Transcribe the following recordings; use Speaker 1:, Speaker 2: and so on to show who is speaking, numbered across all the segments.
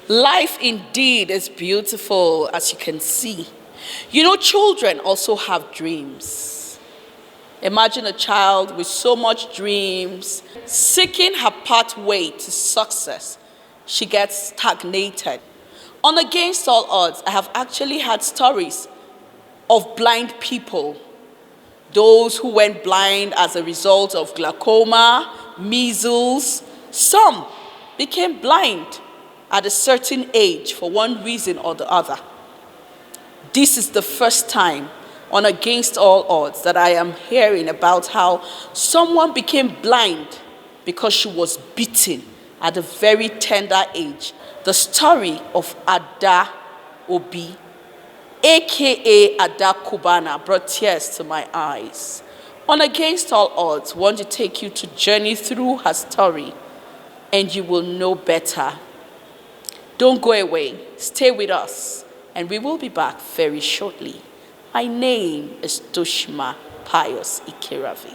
Speaker 1: Life indeed is beautiful, as you can see. You know, children also have dreams. Imagine a child with so much dreams, seeking her pathway to success. She gets stagnated. On Against All Odds, I have actually had stories of blind people. Those who went blind as a result of glaucoma, measles. Some became blind at a certain age for one reason or the other. This is the first time on Against All Odds that I am hearing about how someone became blind because she was beaten at a very tender age. The story of Adaobi, aka Ada Kubana, brought tears to my eyes. On Against All Odds, I want to take you to journey through her story, and you will know better. Don't go away. Stay with us, and we will be back very shortly. My name is Dushma Pius Ikeravi.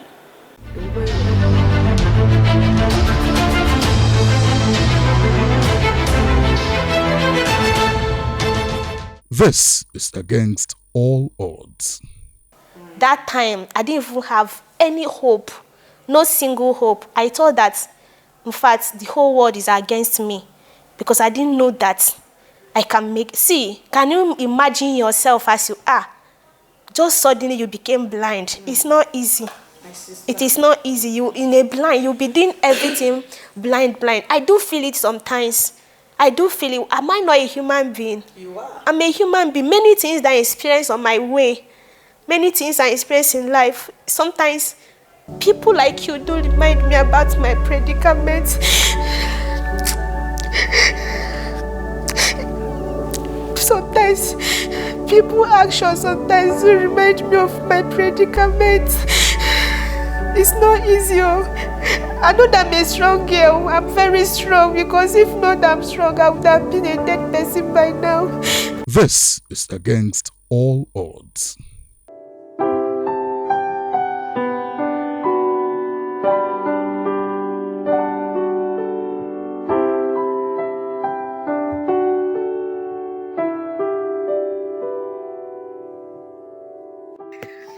Speaker 2: This is Against All Odds.
Speaker 3: That time, I didn't even have any hope, no single hope. I thought that, in fact, the whole world is against me because I didn't know that I can make. See, can you imagine yourself as you are? Just suddenly you became blind. It's not easy. It is not easy. You in a blind, you'll be doing everything blind. I do feel it sometimes. I do feel it. Am I not a human being?
Speaker 1: You are.
Speaker 3: I'm a human being. Many things that I experience on my way, many things I experience in life. Sometimes people like you do remind me about my predicament. Sometimes people actions sometimes do remind me of my predicament. It's not easy. I know that I'm a strong girl. I'm very strong because if not I'm strong, I would have been a dead person by now.
Speaker 2: This is Against All Odds.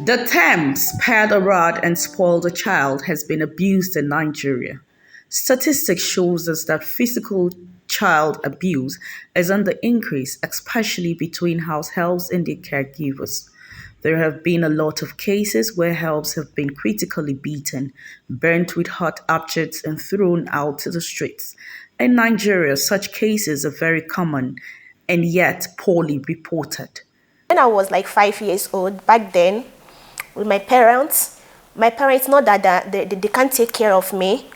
Speaker 1: The term "spare the rod and spoil the child" has been abused in Nigeria. Statistics shows us that physical child abuse is on the increase, especially between house helps and their caregivers. There have been a lot of cases where helps have been critically beaten, burnt with hot objects, and thrown out to the streets. In Nigeria, such cases are very common and yet poorly reported.
Speaker 3: When I was like 5 years old, back then, with my parents not that they can't take care of me,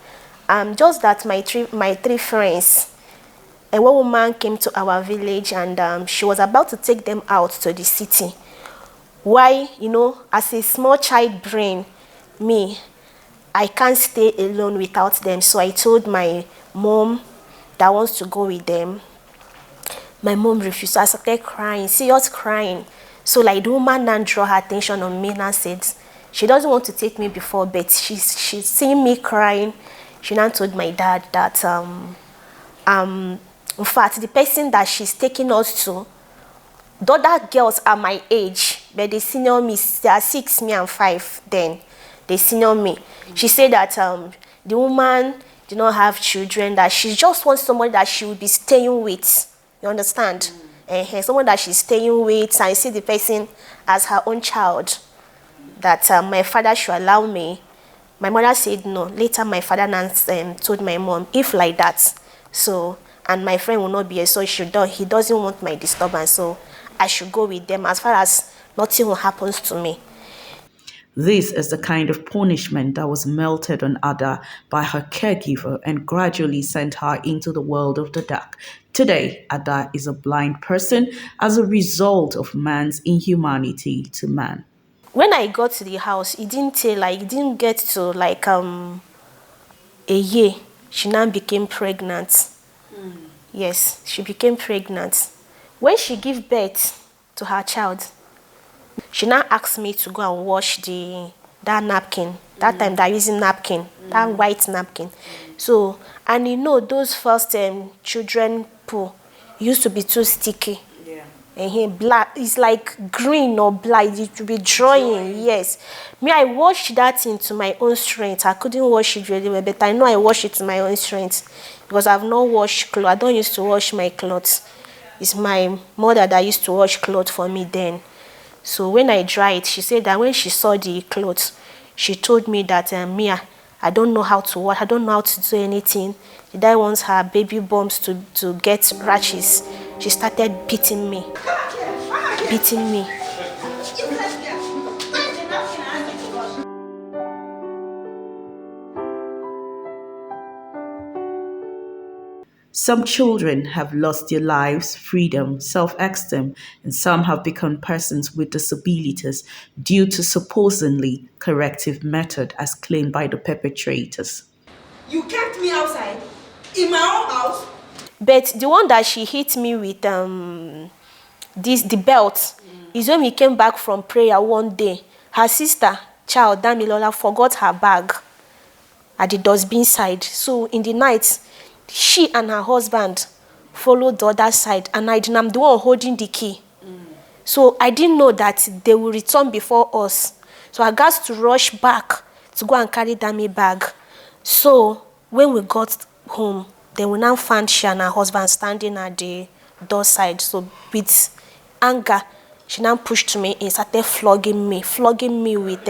Speaker 3: just that my three friends, and one woman came to our village and she was about to take them out to the city. Why, as a small child brain, I can't stay alone without them. So I told my mom that wants to go with them. My mom refused. So I started crying, serious crying. So like the woman now draw her attention on me and said, she doesn't want to take me before, but she's seeing me crying. She now told my dad that in fact the person that she's taking us to, the other girls are my age, but they senior me. They are 6, me and 5. Then they senior me. She said that the woman did not have children, that she just wants someone that she will be staying with. You understand? Someone that she's staying with, and see the person as her own child. That my father should allow me. My mother said no. Later, my father told my mom, if like that, so, and my friend will not be here, so he doesn't want my disturbance, so I should go with them as far as nothing will happen to me.
Speaker 1: This is the kind of punishment that was melted on Ada by her caregiver and gradually sent her into the world of the dark. Today, Ada is a blind person as a result of man's inhumanity to man.
Speaker 3: When I got to the house, it didn't get to a year. She now became pregnant. Yes, she became pregnant. When she gave birth to her child, she now asked me to go and wash that napkin. That time they're using napkin, that white napkin. So, and those first children poo used to be too sticky. And here black, it's like green or black, it will be drawing. Yes. Me, I washed that into my own strength. I couldn't wash it really well, but I know I washed it to my own strength because I've not washed clothes. I don't used to wash my clothes. It's my mother that used to wash clothes for me then. So when I dried, she said that when she saw the clothes, she told me that, Mia, I don't know how to wash, I don't know how to do anything. Did I want her baby bumps to get rashes? She started beating me. Beating me.
Speaker 1: Some children have lost their lives, freedom, self-esteem, and some have become persons with disabilities due to supposedly corrective method as claimed by the perpetrators.
Speaker 4: You kept me outside in my own house.
Speaker 3: But the one that she hit me with the belt is when we came back from prayer one day. Her sister, child Damilola, forgot her bag at the dustbin side. So in the night, she and her husband followed the other side, and I'm the one holding the key. So I didn't know that they will return before us. So I got to rush back to go and carry Dami bag. So when we got home, then we now found she and her husband standing at the door side. So with anger, she now pushed me and started flogging me with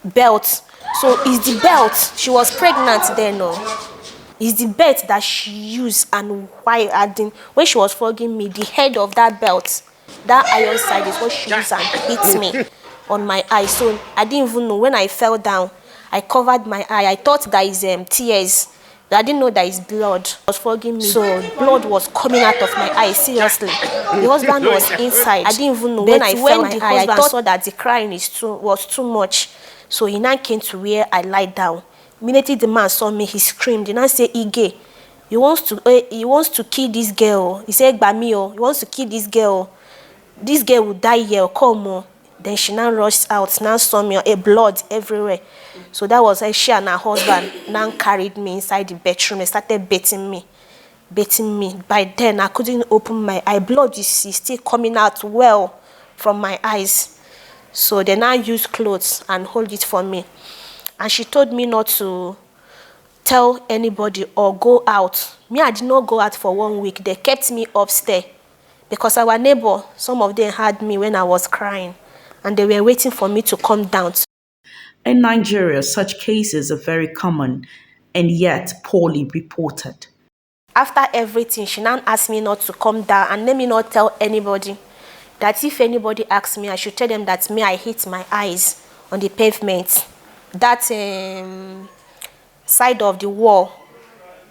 Speaker 3: belt. So it's the belt. She was pregnant then, no. It's the belt that she used, and when she was flogging me, the head of that belt, that iron side is what she used and hit me on my eye. So I didn't even know. When I fell down, I covered my eye. I thought that is tears. But I didn't know that is blood. She was flogging me. So blood was coming out of my eye, seriously. The husband was inside. I didn't even know. When I fell my eye, I thought that the crying was too much. So he now came to where I lied down. Immediately the man saw me, he screamed. He now said, Ige, he wants to kill this girl. He said, Bamio, he wants to kill this girl. This girl will die here, come on. Then she now rushed out, now saw me, blood everywhere. So that was she and her husband now carried me inside the bedroom and started beating me. By then, I couldn't open my eye. Blood is still coming out well from my eyes. So they now used clothes and hold it for me. And she told me not to tell anybody or go out. Me, I did not go out for 1 week. They kept me upstairs because our neighbor, some of them had me when I was crying, and they were waiting for me to come down.
Speaker 1: In Nigeria, such cases are very common and yet poorly reported.
Speaker 3: After everything, she now asked me not to come down and let me not tell anybody. That if anybody asks me, I should tell them that I hit my eyes on the pavement. That side of the wall,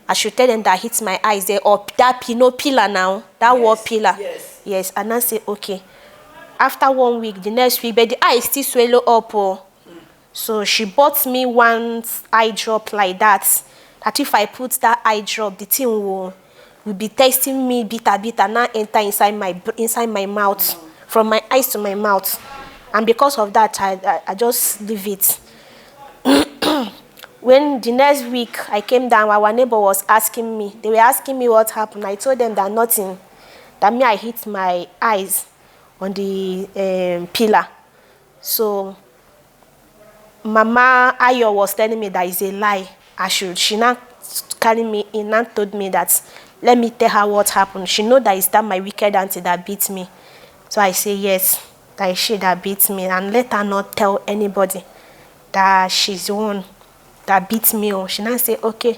Speaker 3: I should tell them that I hit my eyes there, or that pillar now, that wall pillar. Yes, and I say, okay. After 1 week, the next week, but the eye still swallow up. Oh. So she bought me one eye drop like that. That if I put that eye drop, the thing will be tasting me bitter, now enter inside my mouth, from my eyes to my mouth. And because of that, I just leave it. When the next week I came down, our neighbor was asking me, they were asking me what happened. I told them that nothing, that I hit my eyes on the pillar. So Mama Ayo was telling me that it's a lie. She now carried me in and told me that, let me tell her what happened. She know that it's that my wicked auntie that beat me. So I say yes, that is she that beat me, and let her not tell anybody that she's the one that beat me. Or she now say, okay,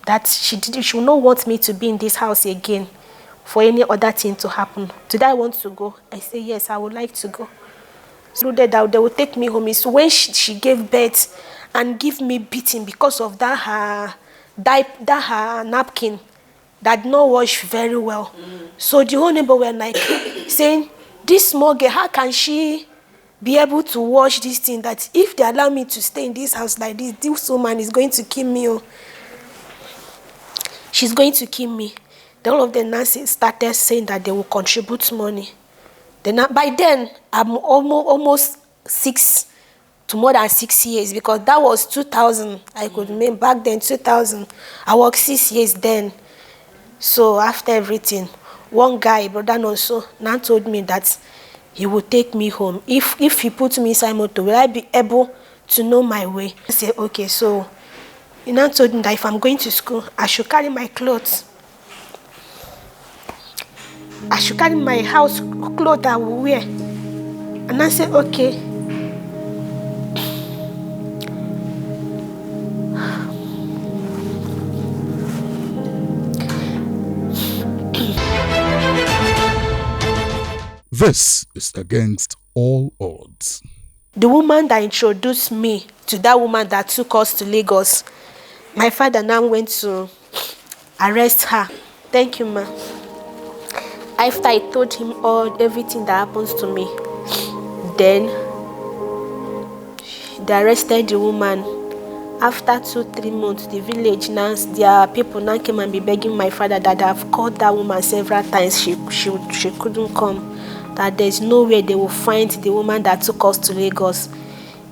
Speaker 3: that she will not want me to be in this house again for any other thing to happen. Did I want to go? I say yes, I would like to go. So that they will take me home is when she gave birth and give me beating because of that her napkin that did not wash very well. So the whole neighbor were like saying, this small girl, how can she be able to wash this thing, that if they allow me to stay in this house like this woman is going to kill me. Oh. She's going to kill me. Then all of the nurses started saying that they will contribute money. Then by then, I'm almost more than 6 years, because that was 2000. I could remember back then, 2000. I worked 6 years then. So after everything, one guy, brother also, now told me that he would take me home. If he put me inside motor, will I be able to know my way? I said, okay. So he now told me that if I'm going to school, I should carry my clothes. I should carry my house clothes I will wear. And I said, okay.
Speaker 2: This is against all odds.
Speaker 3: The woman that introduced me to that woman that took us to Lagos, my father now went to arrest her. Thank you, ma. After I told him everything that happens to me, then they arrested the woman. After 2-3 months, the village now, their people now came and be begging my father that they have called that woman several times. She couldn't come. That there's no way they will find the woman that took us to Lagos.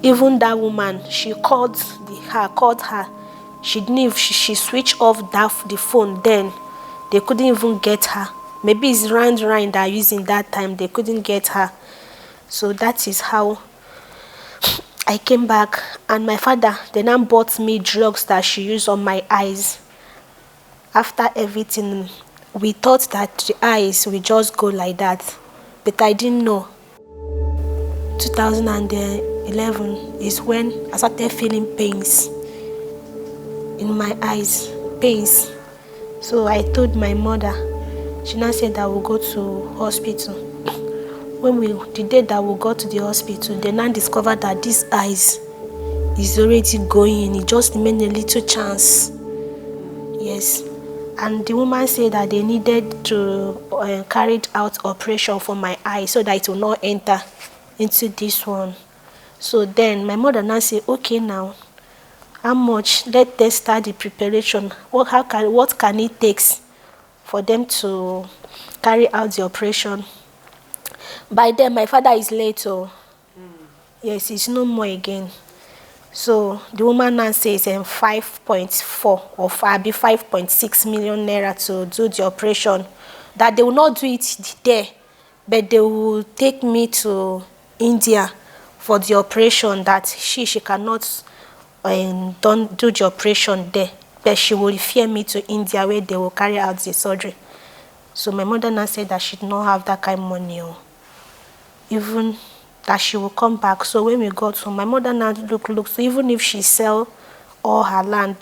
Speaker 3: Even that woman, she called her. She switched off the phone then. They couldn't even get her. Maybe it's round that are using that time. They couldn't get her. So that is how I came back. And my father, they now bought me drugs that she used on my eyes. After everything, we thought that the eyes will just go like that. But I didn't know. 2011 is when I started feeling pains in my eyes. Pains. So I told my mother. She now said that we'll go to hospital. The day that we got to the hospital, they now discovered that this eyes is already going. It just remained a little chance. Yes. And the woman said that they needed to carry out operation for my eye so that it will not enter into this one. So then my mother now said, okay, now, how much? Let us start the preparation. What can it take for them to carry out the operation? By then, my father is late. Yes, it's no more again. So the woman now says 5.4 or 5.6 million naira to do the operation. That they will not do it there, but they will take me to India for the operation. That she cannot don't do the operation there, but she will refer me to India where they will carry out the surgery. So my mother now said that she did not have that kind of money, even that she will come back. So when we got home, my mother now look. So even if she sell all our land,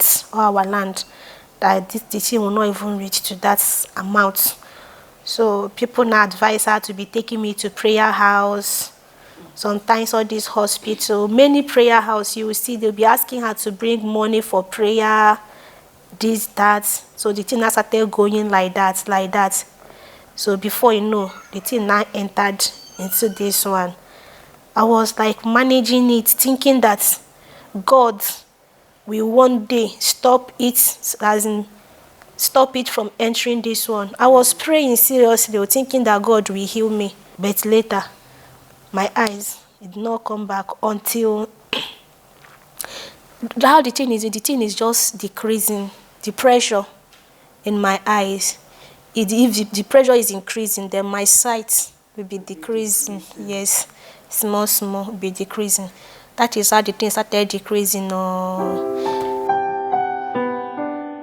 Speaker 3: that the thing will not even reach to that amount. So people now advise her to be taking me to prayer house. Sometimes all this hospital, many prayer house, you will see they'll be asking her to bring money for prayer, this, that. So the thing now started going like that. So before you know, the thing now entered into this one. I was like managing it, thinking that God will one day stop it from entering this one. I was praying seriously, thinking that God will heal me. But later, my eyes did not come back until how the thing is just decreasing. The pressure in my eyes. If the pressure is increasing, then my sight will be decreasing. Yes. Small be decreasing. That is how the thing started decreasing.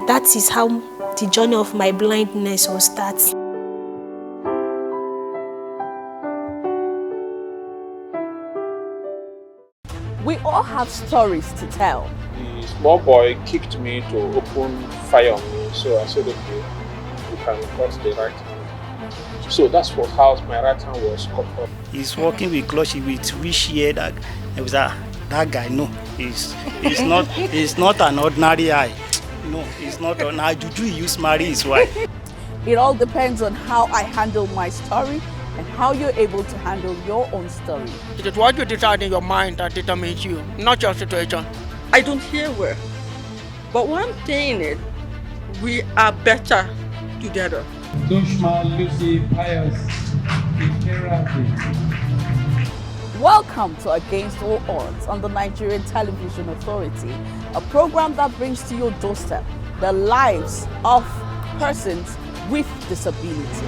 Speaker 3: That is how the journey of my blindness will start.
Speaker 1: We all have stories to tell.
Speaker 5: The small boy kicked me to open fire on me, so I said, okay, you can cut the right hand. So that's how my right hand was cut off.
Speaker 6: He's working with clutch with rich hair. That I was that guy. No, he's not an ordinary eye. No, he's not an eye. Juju he used marry his wife.
Speaker 1: It all depends on how I handle my story and how you're able to handle your own story.
Speaker 7: It is what you decide in your mind that determines you, not your situation.
Speaker 8: I don't hear well, but one thing is, we are better together.
Speaker 9: Dushma Lucy Pius
Speaker 1: Welcome to Against All Odds on the Nigerian Television Authority, a program that brings to your doorstep the lives of persons with disability.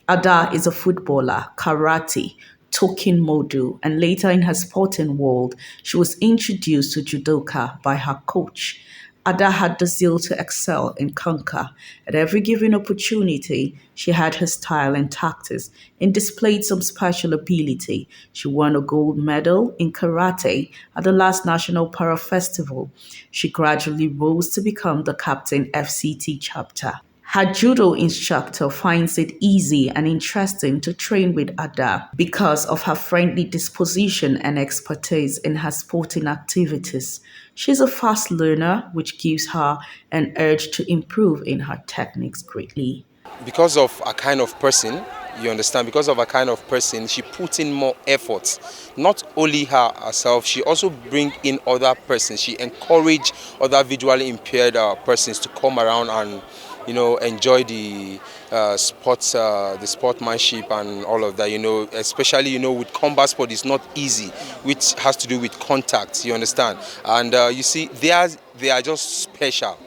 Speaker 1: Ada is a footballer, karate, talking model, and later in her sporting world, she was introduced to Judoka by her coach. Ada had the zeal to excel and conquer. At every given opportunity, she had her style and tactics and displayed some special ability. She won a gold medal in karate at the last National Para Festival. She gradually rose to become the captain FCT chapter. Her judo instructor finds it easy and interesting to train with Ada because of her friendly disposition and expertise in her sporting activities. She's a fast learner, which gives her an urge to improve in her techniques greatly.
Speaker 10: Because of a kind of person, you understand, because of a kind of person, she put in more effort. Not only herself, she also bring in other persons. She encourage other visually impaired persons to come around and enjoy the sports, the sportsmanship and all of that, especially, with combat sport, it's not easy, which has to do with contact, you understand? And you see, they are just special,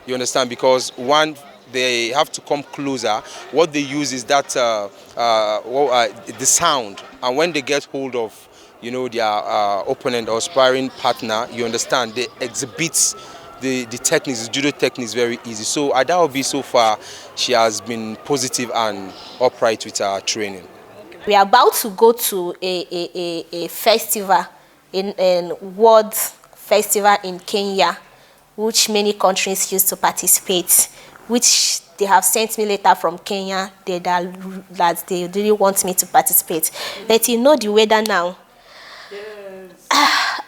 Speaker 10: you understand, because one, they have to come closer. What they use is that the sound, and when they get hold of, their opponent or sparring partner, you understand, they exhibit the techniques, the judo techniques very easy. So Adaobi so far, she has been positive and upright with her training.
Speaker 3: We are about to go to a festival, a world festival in Kenya, which many countries used to participate, which they have sent me letter from Kenya that they really want me to participate. But you know the weather now.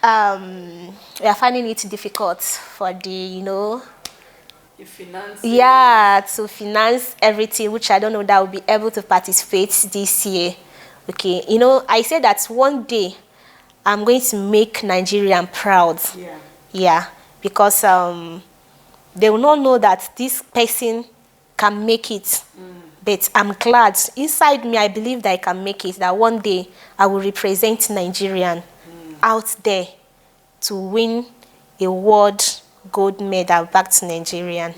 Speaker 3: We are finding it difficult for the to finance everything, which I don't know that will be able to participate this year. Okay, I said that one day I'm going to make Nigerian proud. Yeah, because they will not know that this person can make it. But I'm glad inside me, I believe that I can make it, that one day I will represent Nigerian out there to win a world gold medal back to Nigerian.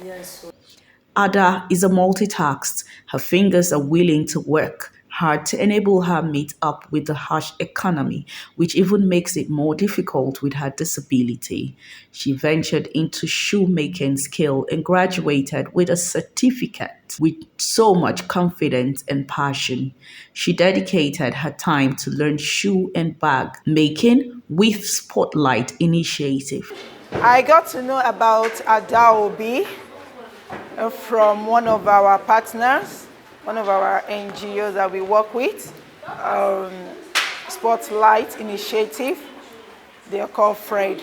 Speaker 1: Ada is a multitask. Her fingers are willing to work hard to enable her meet up with the harsh economy, which even makes it more difficult with her disability. She ventured into shoemaking skill and graduated with a certificate with so much confidence and passion. She dedicated her time to learn shoe and bag making with Spotlight Initiative.
Speaker 11: I got to know about Adaobi from one of our partners, one of our NGOs that we work with, Spotlight Initiative. They are called Fred.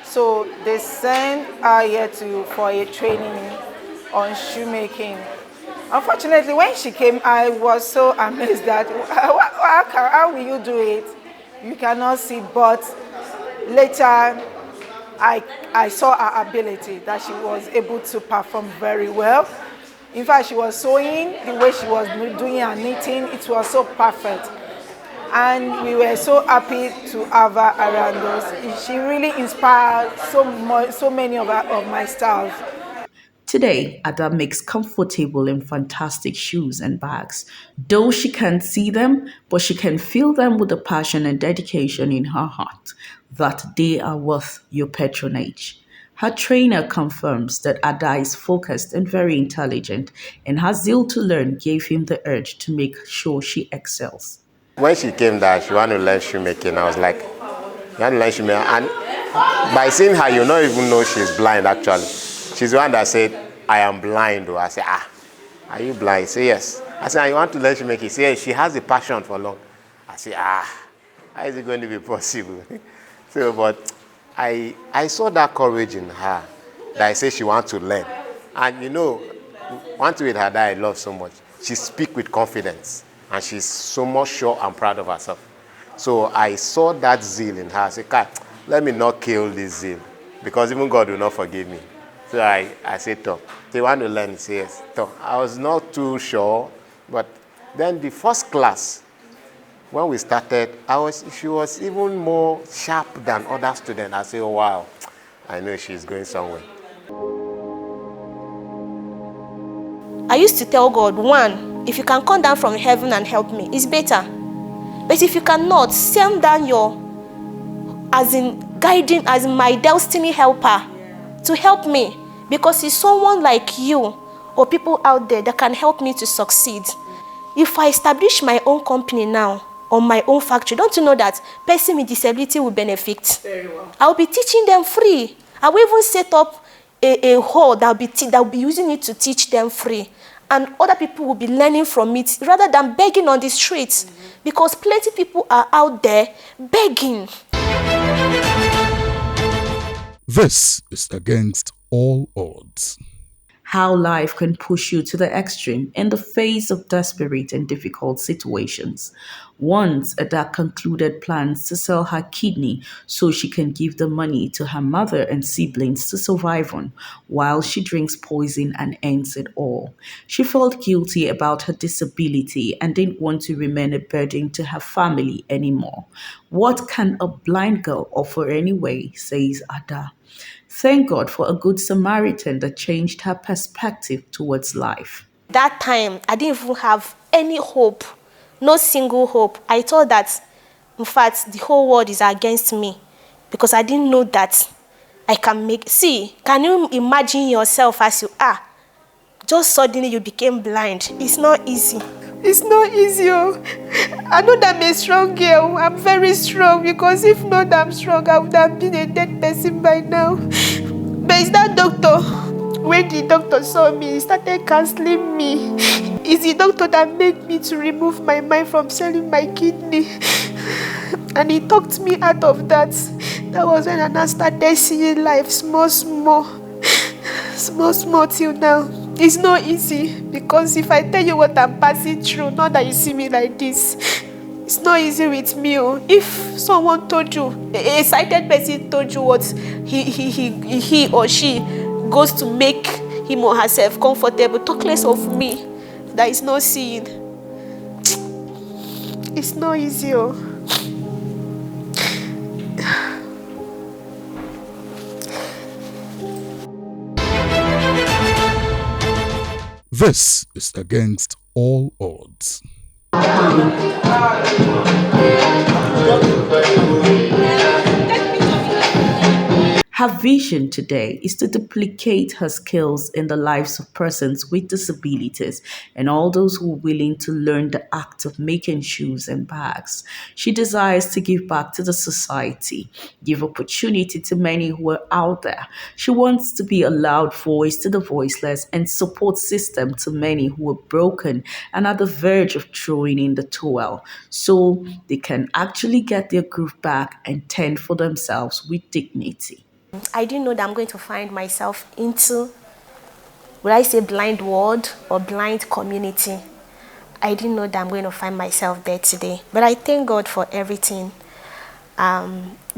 Speaker 11: So they sent her here for a training on shoemaking. Unfortunately, when she came, I was so amazed that how will you do it? You cannot see, but later I saw her ability, that she was able to perform very well. In fact, she was sewing, the way she was doing her knitting, it was so perfect. And we were so happy to have her around us. She really inspired so many of my staff.
Speaker 1: Today, Ada makes comfortable and fantastic shoes and bags. Though she can't see them, but she can feel them with the passion and dedication in her heart that they are worth your patronage. Her trainer confirms that Ada is focused and very intelligent, and her zeal to learn gave him the urge to make sure she excels.
Speaker 12: When she came there, she wanted to learn shoemaking. I was like, you want to learn shoemaking? And by seeing her, you don't even know she's blind actually. She's the one that said, I am blind. I said, Are you blind? He said, yes. I said, you want to learn shoemaking? He said, yes, she has a passion for long. I said, how is it going to be possible? So, but I saw that courage in her that I said she wants to learn. And you know, one thing with her that I love so much, she speaks with confidence and she's so much sure and proud of herself. So I saw that zeal in her. I said, God, let me not kill this zeal because even God will not forgive me. So I said, Tom, they want to learn. He said, yes. Tom, I was not too sure, but then the first class, when we started, she was even more sharp than other students. I said, oh, wow, I know she's going somewhere.
Speaker 3: I used to tell God, one, if you can come down from heaven and help me, it's better. But if you cannot, send down your, as in guiding, as in my destiny helper to help me. Because it's someone like you or people out there that can help me to succeed. If I establish my own company now, or my own factory, don't you know that person with disability will benefit?
Speaker 1: Very well.
Speaker 3: I'll be teaching them free. I will even set up a hall that will be using it to teach them free. And other people will be learning from it rather than begging on the streets. Because plenty people are out there begging.
Speaker 2: This is against all odds.
Speaker 13: How life can push you to the extreme in the face of desperate and difficult situations. Once, Ada concluded plans to sell her kidney so she can give the money to her mother and siblings to survive on, while she drinks poison and ends it all. She felt guilty about her disability and didn't want to remain a burden to her family anymore. What can a blind girl offer anyway, says Ada. Thank God for a good Samaritan that changed her perspective towards life.
Speaker 3: That time, I didn't even have any hope, no single hope. I thought that, in fact, the whole world is against me because I didn't know that I can make. See, can you imagine yourself as you are? Just suddenly you became blind. It's not easy. It's not easy. Oh. I know that I'm a strong girl. I'm very strong because if not I'm strong, I would have been a dead person by now. But it's that doctor. When the doctor saw me, he started counseling me. It's the doctor that made me to remove my mind from selling my kidney. And he talked me out of that. That was when I now started seeing life small till now. It's not easy because if I tell you what I'm passing through, not that you see me like this, it's not easy with me. Oh. If someone told you, a sighted person told you what he or she goes to make him or herself comfortable, talk less of me that is not seeing. It's not easy. Oh.
Speaker 2: This is against all odds.
Speaker 13: Her vision today is to duplicate her skills in the lives of persons with disabilities and all those who are willing to learn the act of making shoes and bags. She desires to give back to the society, give opportunity to many who are out there. She wants to be a loud voice to the voiceless and support system to many who are broken and at the verge of throwing in the towel so they can actually get their groove back and tend for themselves with dignity.
Speaker 3: I didn't know that I'm going to find myself into, would I say blind world or blind community? I didn't know that I'm going to find myself there today. But I thank God for everything.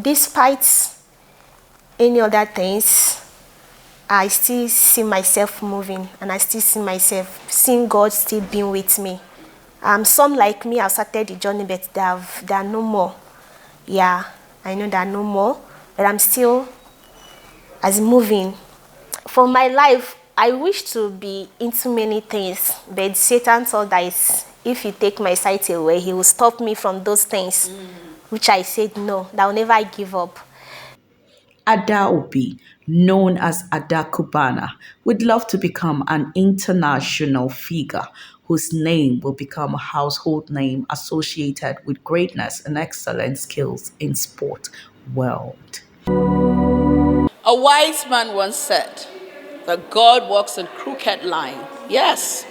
Speaker 3: Despite any other things, I still see myself moving and I still see myself, seeing God still being with me. Some like me have started the journey, but there are no more. Yeah, I know there are no more, but I'm still as moving. For my life, I wish to be into many things, but Satan thought that if you take my sight away, he will stop me from those things, which I said no, that will never give up.
Speaker 13: Adaobi, known as Ada Cubana, would love to become an international figure whose name will become a household name associated with greatness and excellent skills in sport world.
Speaker 1: A wise man once said that God walks in crooked line. Yes,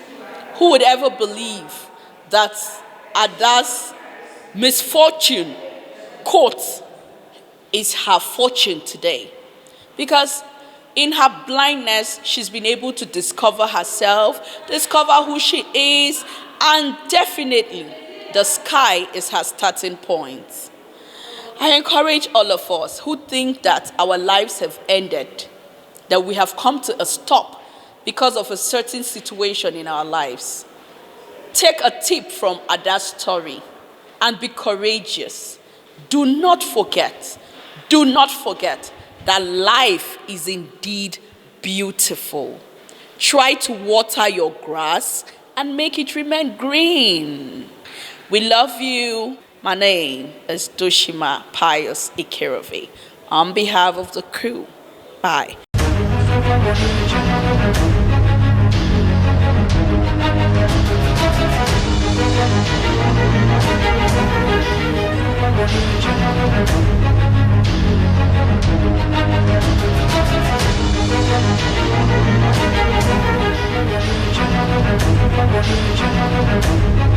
Speaker 1: Who would ever believe that Ada's misfortune, quote, is her fortune today? Because in her blindness, she's been able to discover herself, discover who she is, and definitely the sky is her starting point. I encourage all of us who think that our lives have ended, that we have come to a stop because of a certain situation in our lives. Take a tip from Ada's story and be courageous. Do not forget that life is indeed beautiful. Try to water your grass and make it remain green. We love you. My name is Doshima Pius Ikerove. On behalf of the crew, bye.
Speaker 14: Thank you.